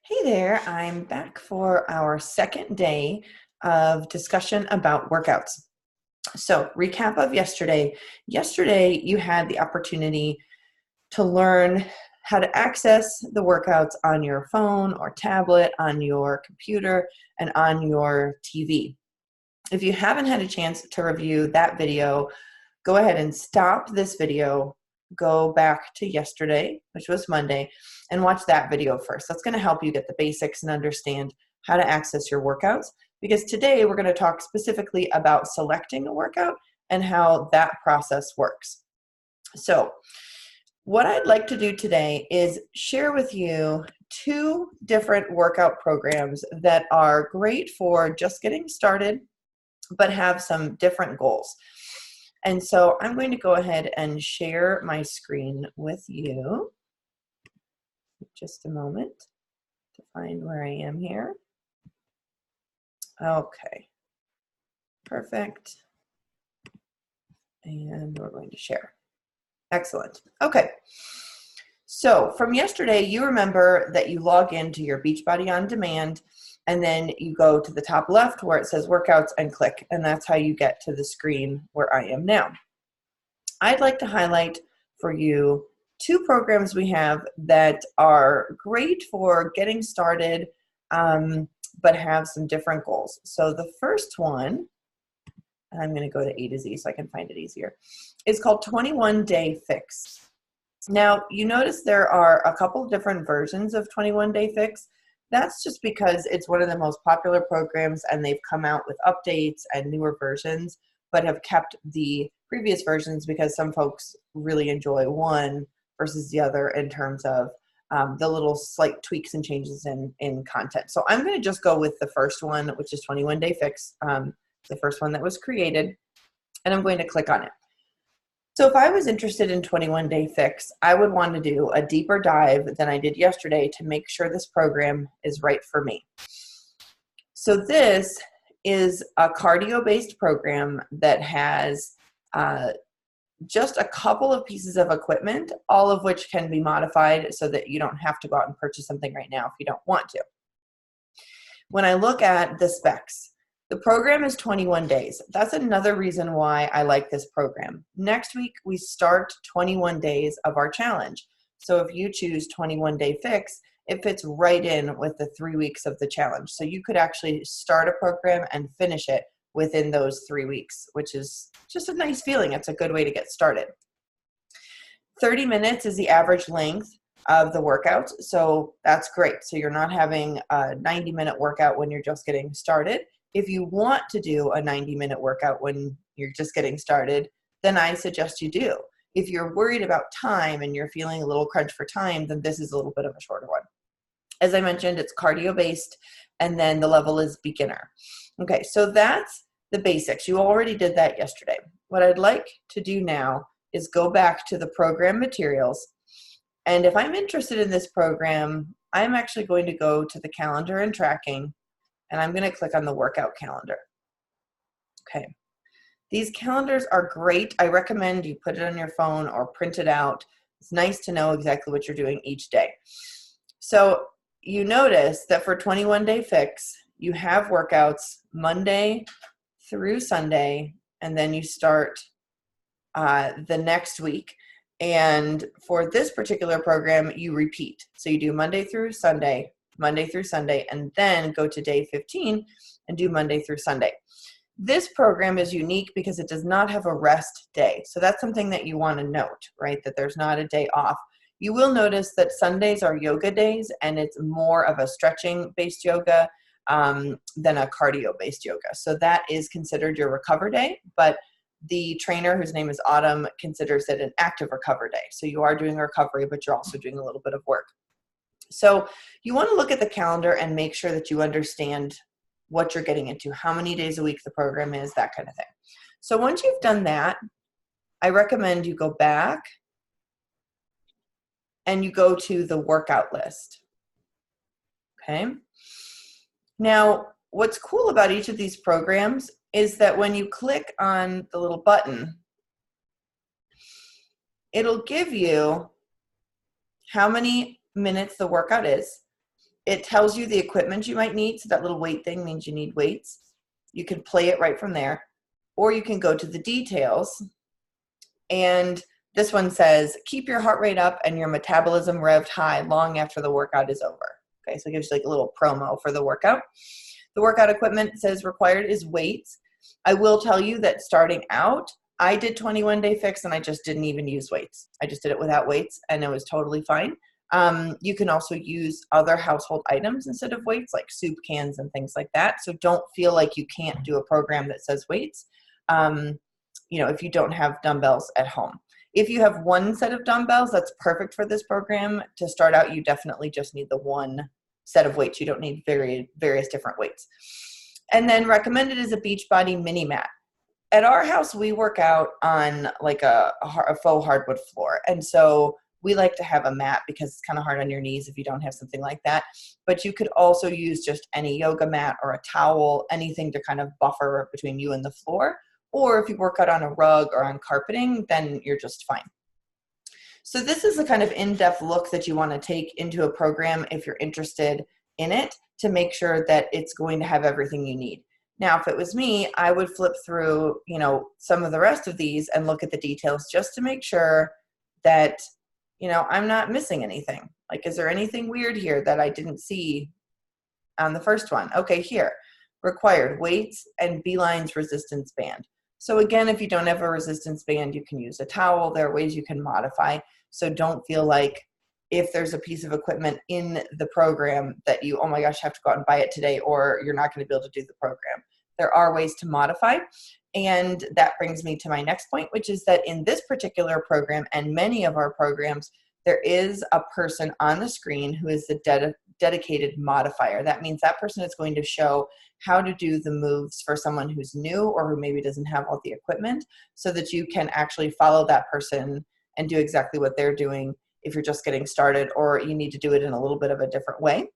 Hey there, I'm back for our second day of discussion about workouts. So, recap of yesterday. Yesterday, you had the opportunity to learn how to access the workouts on your phone or tablet, on your computer, and on your TV. If you haven't had a chance to review that video, go ahead and stop this video, go back to yesterday, which was Monday, and watch that video first. That's going to help you get the basics and understand how to access your workouts, because today we're going to talk specifically about selecting a workout and how that process works. So what I'd like to do today is share with you two different workout programs that are great for just getting started, but have some different goals. And so I'm going to go ahead and share my screen with you. Just a moment to find where I am here. Okay, perfect. And we're going to share. Excellent. Okay. So from yesterday, you remember that you log into your Beachbody On Demand, and then you go to the top left where it says workouts and click, and that's how you get to the screen where I am now. I'd like to highlight for you two programs we have that are great for getting started, but have some different goals. So the first one, I'm going to go to A to Z so I can find it easier, is called 21 Day Fix. Now, you notice there are a couple different versions of 21 Day Fix. That's just because it's one of the most popular programs and they've come out with updates and newer versions, but have kept the previous versions because some folks really enjoy one versus the other in terms of the little slight tweaks and changes in content. So I'm going to just go with the first one, which is 21 Day Fix, the first one that was created, and I'm going to click on it. So if I was interested in 21 Day Fix, I would want to do a deeper dive than I did yesterday to make sure this program is right for me. So this is a cardio-based program that has just a couple of pieces of equipment, all of which can be modified so that you don't have to go out and purchase something right now if you don't want to. When I look at the specs, the program is 21 days. That's another reason why I like this program. Next week, we start 21 days of our challenge. So if you choose 21 Day Fix, it fits right in with the 3 weeks of the challenge. So you could actually start a program and finish it within those 3 weeks, which is just a nice feeling. It's a good way to get started. 30 minutes is the average length of the workout, so that's great. So you're not having a 90-minute workout when you're just getting started. If you want to do a 90-minute workout when you're just getting started, then I suggest you do. If you're worried about time and you're feeling a little crunch for time, then this is a little bit of a shorter one. As I mentioned, it's cardio-based, and then the level is beginner. Okay, so that's the basics. You already did that yesterday. What I'd like to do now is go back to the program materials, and if I'm interested in this program, I'm actually going to go to the calendar and tracking, and I'm going to click on the workout calendar. Okay. These calendars are great. I recommend you put it on your phone or print it out. It's nice to know exactly what you're doing each day. So you notice that for 21 Day Fix, you have workouts Monday through Sunday, and then you start the next week. And for this particular program, you repeat. So you do Monday through Sunday, and then go to day 15 and do Monday through Sunday. This program is unique because it does not have a rest day. So that's something that you want to note, right? That there's not a day off. You will notice that Sundays are yoga days, and it's more of a stretching-based yoga than a cardio-based yoga. So that is considered your recover day, but the trainer, whose name is Autumn, considers it an active recover day. So you are doing recovery, but you're also doing a little bit of work. So you want to look at the calendar and make sure that you understand what you're getting into, how many days a week the program is, that kind of thing. So once you've done that, I recommend you go back and you go to the workout list. Okay. Now, what's cool about each of these programs is that when you click on the little button, it'll give you how many minutes the workout is, It tells you the equipment you might need. So that little weight thing means you need weights. You can play it right from there, or you can go to the details. And this one says, keep your heart rate up and your metabolism revved high long after the workout is over. Okay, so it gives you like a little promo for the workout. The workout equipment says required is weights. I will tell you that starting out, I did 21 Day Fix and I just didn't even use weights. I just did it without weights and it was totally fine. You can also use other household items instead of weights, like soup cans and things like that. So don't feel like you can't do a program that says weights, if you don't have dumbbells at home. If you have one set of dumbbells, that's perfect for this program. To start out, you definitely just need the one set of weights. You don't need various different weights. And then recommended is a Beachbody mini mat. At our house, we work out on like a faux hardwood floor. And so we like to have a mat because it's kind of hard on your knees if you don't have something like that. But you could also use just any yoga mat or a towel, anything to kind of buffer between you and the floor. Or if you work out on a rug or on carpeting, then you're just fine. So this is the kind of in-depth look that you want to take into a program if you're interested in it, to make sure that it's going to have everything you need. Now, if it was me, I would flip through, some of the rest of these and look at the details just to make sure that, I'm not missing anything. Like, is there anything weird here that I didn't see on the first one? Okay, here, required weights and Beeline's resistance band. So again, if you don't have a resistance band, you can use a towel. There are ways you can modify. So don't feel like if there's a piece of equipment in the program that you, oh my gosh, have to go out and buy it today, or you're not going to be able to do the program. There are ways to modify. And that brings me to my next point, which is that in this particular program and many of our programs, there is a person on the screen who is the dedicated modifier. That means that person is going to show how to do the moves for someone who's new or who maybe doesn't have all the equipment, so that you can actually follow that person and do exactly what they're doing if you're just getting started, or you need to do it in a little bit of a different way.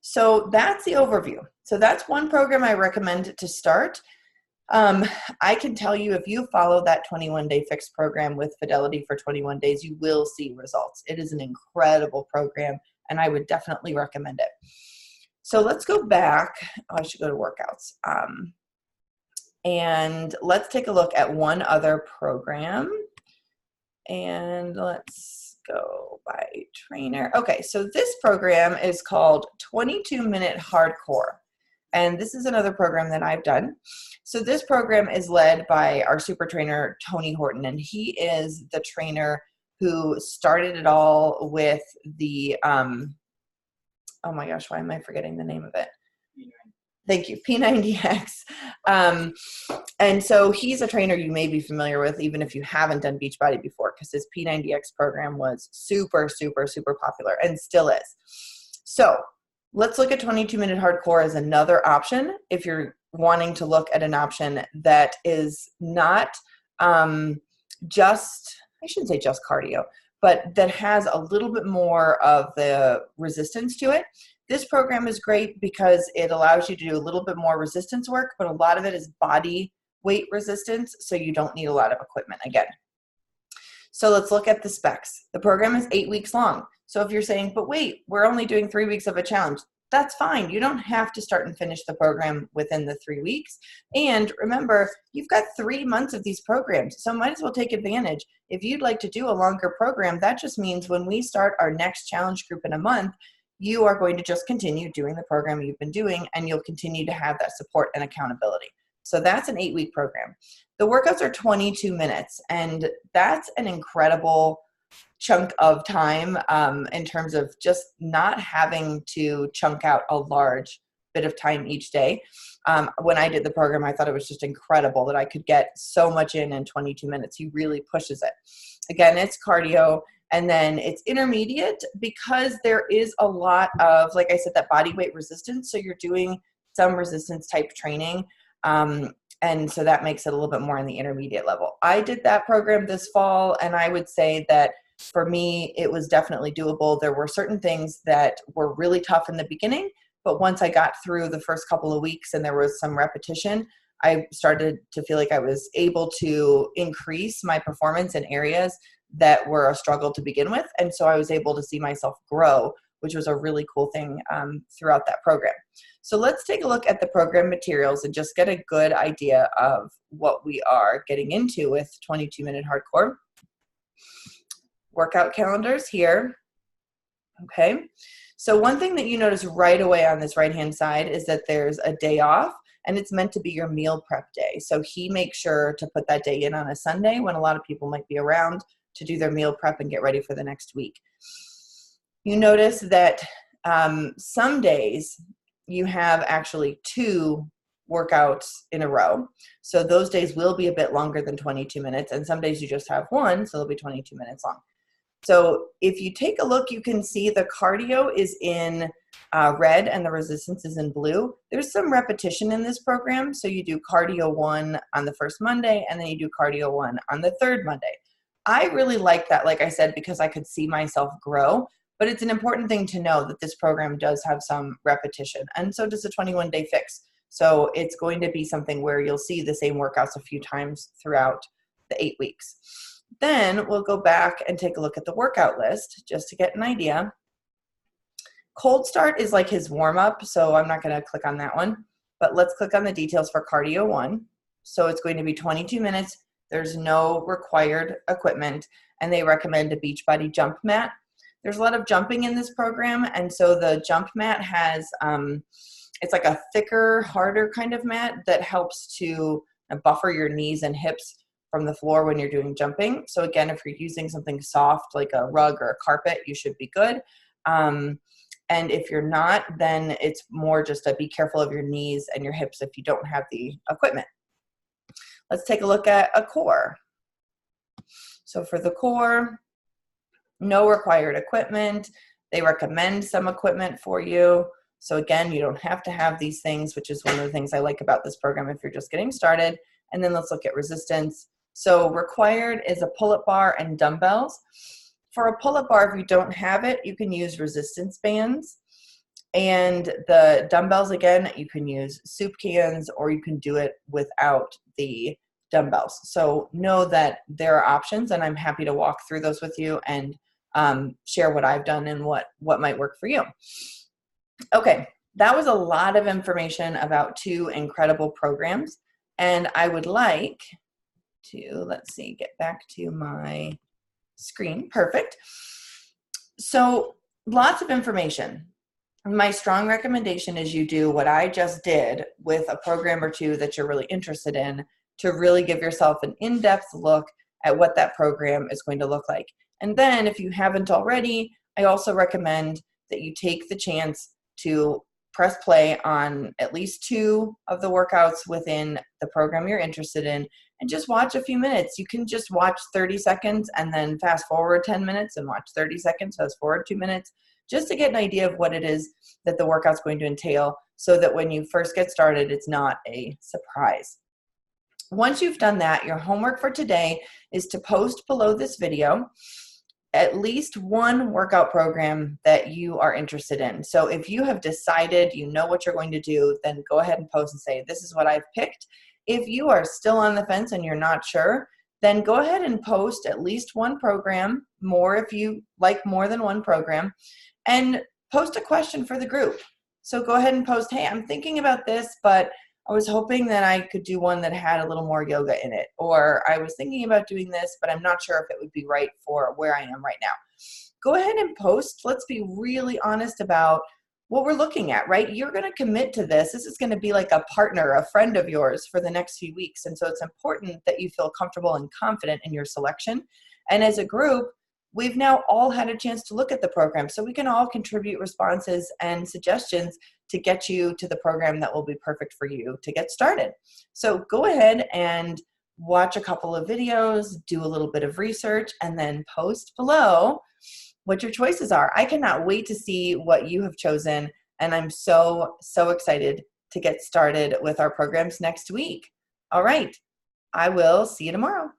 So that's the overview. So that's one program I recommend to start. I can tell you, if you follow that 21 Day Fix program with Fidelity for 21 days, you will see results. It is an incredible program, and I would definitely recommend it. So let's go back. I should go to workouts. And let's take a look at one other program. And let's go by trainer. Okay, so this program is called 22-Minute Hardcore. And this is another program that I've done. So this program is led by our super trainer, Tony Horton, and he is the trainer who started it all with the, oh my gosh, why am I forgetting the name of it? Thank you, P90X. And so he's a trainer you may be familiar with, even if you haven't done Beachbody before, because his P90X program was super, super, super popular and still is. So let's look at 22-Minute Hardcore as another option if you're wanting to look at an option that is not just, I shouldn't say just cardio, but that has a little bit more of the resistance to it. This program is great because it allows you to do a little bit more resistance work, but a lot of it is body weight resistance, so you don't need a lot of equipment again. So let's look at the specs. The program is 8 weeks long. So if you're saying, but wait, we're only doing 3 weeks of a challenge, that's fine. You don't have to start and finish the program within the 3 weeks. And remember, you've got 3 months of these programs, so might as well take advantage. If you'd like to do a longer program, that just means when we start our next challenge group in a month, you are going to just continue doing the program you've been doing, and you'll continue to have that support and accountability. So that's an 8-week program. The workouts are 22 minutes, and that's an incredible chunk of time in terms of just not having to chunk out a large bit of time each day. When I did the program, I thought it was just incredible that I could get so much in 22 minutes. He really pushes it. Again, it's cardio, and then it's intermediate because there is a lot of, like I said, that body weight resistance. So you're doing some resistance type training. And so that makes it a little bit more in the intermediate level. I did that program this fall, and I would say that for me, it was definitely doable. There were certain things that were really tough in the beginning, but once I got through the first couple of weeks and there was some repetition, I started to feel like I was able to increase my performance in areas that were a struggle to begin with. And so I was able to see myself grow which was a really cool thing throughout that program. So let's take a look at the program materials and just get a good idea of what we are getting into with 22 Minute Hardcore. Workout calendars here. Okay. So one thing that you notice right away on this right-hand side is that there's a day off, and it's meant to be your meal prep day. So he makes sure to put that day in on a Sunday when a lot of people might be around to do their meal prep and get ready for the next week. You notice that some days you have actually 2 workouts in a row. So those days will be a bit longer than 22 minutes, and some days you just have 1, so they'll be 22 minutes long. So if you take a look, you can see the cardio is in red and the resistance is in blue. There's some repetition in this program. So you do cardio 1 on the first Monday, and then you do cardio 1 on the third Monday. I really like that, like I said, because I could see myself grow. But it's an important thing to know that this program does have some repetition, and so does the 21-day fix. So it's going to be something where you'll see the same workouts a few times throughout the 8 weeks. Then we'll go back and take a look at the workout list just to get an idea. Cold start is like his warm-up, so I'm not going to click on that one. But let's click on the details for cardio 1. So it's going to be 22 minutes. There's no required equipment, and they recommend a Beachbody jump mat. There's a lot of jumping in this program, and so the jump mat has, it's like a thicker, harder kind of mat that helps to buffer your knees and hips from the floor when you're doing jumping. So again, if you're using something soft like a rug or a carpet, you should be good. And if you're not, then it's more just be careful of your knees and your hips if you don't have the equipment. Let's take a look at a core. So for the core, no required equipment. They recommend some equipment for you. So again, you don't have to have these things, which is one of the things I like about this program if you're just getting started. And then let's look at resistance. So required is a pull-up bar and dumbbells. For a pull-up bar, if you don't have it, you can use resistance bands. And the dumbbells, again, you can use soup cans, or you can do it without the dumbbells. So know that there are options, and I'm happy to walk through those with you and share what I've done and what might work for you. Okay, that was a lot of information about 2 incredible programs. And I would like to, let's see, get back to my screen. Perfect. So lots of information. My strong recommendation is you do what I just did with a program or 2 that you're really interested in to really give yourself an in-depth look at what that program is going to look like. And then if you haven't already, I also recommend that you take the chance to press play on at least 2 of the workouts within the program you're interested in and just watch a few minutes. You can just watch 30 seconds and then fast forward 10 minutes and watch 30 seconds, fast forward 2 minutes, just to get an idea of what it is that the workout's going to entail so that when you first get started, it's not a surprise. Once you've done that, your homework for today is to post below this video at least 1 workout program that you are interested in. So if you have decided you know what you're going to do, then go ahead and post and say, this is what I've picked. If you are still on the fence and you're not sure, then go ahead and post at least 1 program, more if you like more than 1 program, and post a question for the group. So go ahead and post, hey, I'm thinking about this, but I was hoping that I could do one that had a little more yoga in it. Or I was thinking about doing this, but I'm not sure if it would be right for where I am right now. Go ahead and post. Let's be really honest about what we're looking at, right? You're going to commit to this. This is going to be like a partner, a friend of yours for the next few weeks. And so it's important that you feel comfortable and confident in your selection. And as a group, we've now all had a chance to look at the program. So we can all contribute responses and suggestions to get you to the program that will be perfect for you to get started. So go ahead and watch a couple of videos, do a little bit of research, and then post below what your choices are. I cannot wait to see what you have chosen, and I'm so excited to get started with our programs next week. All right, I will see you tomorrow.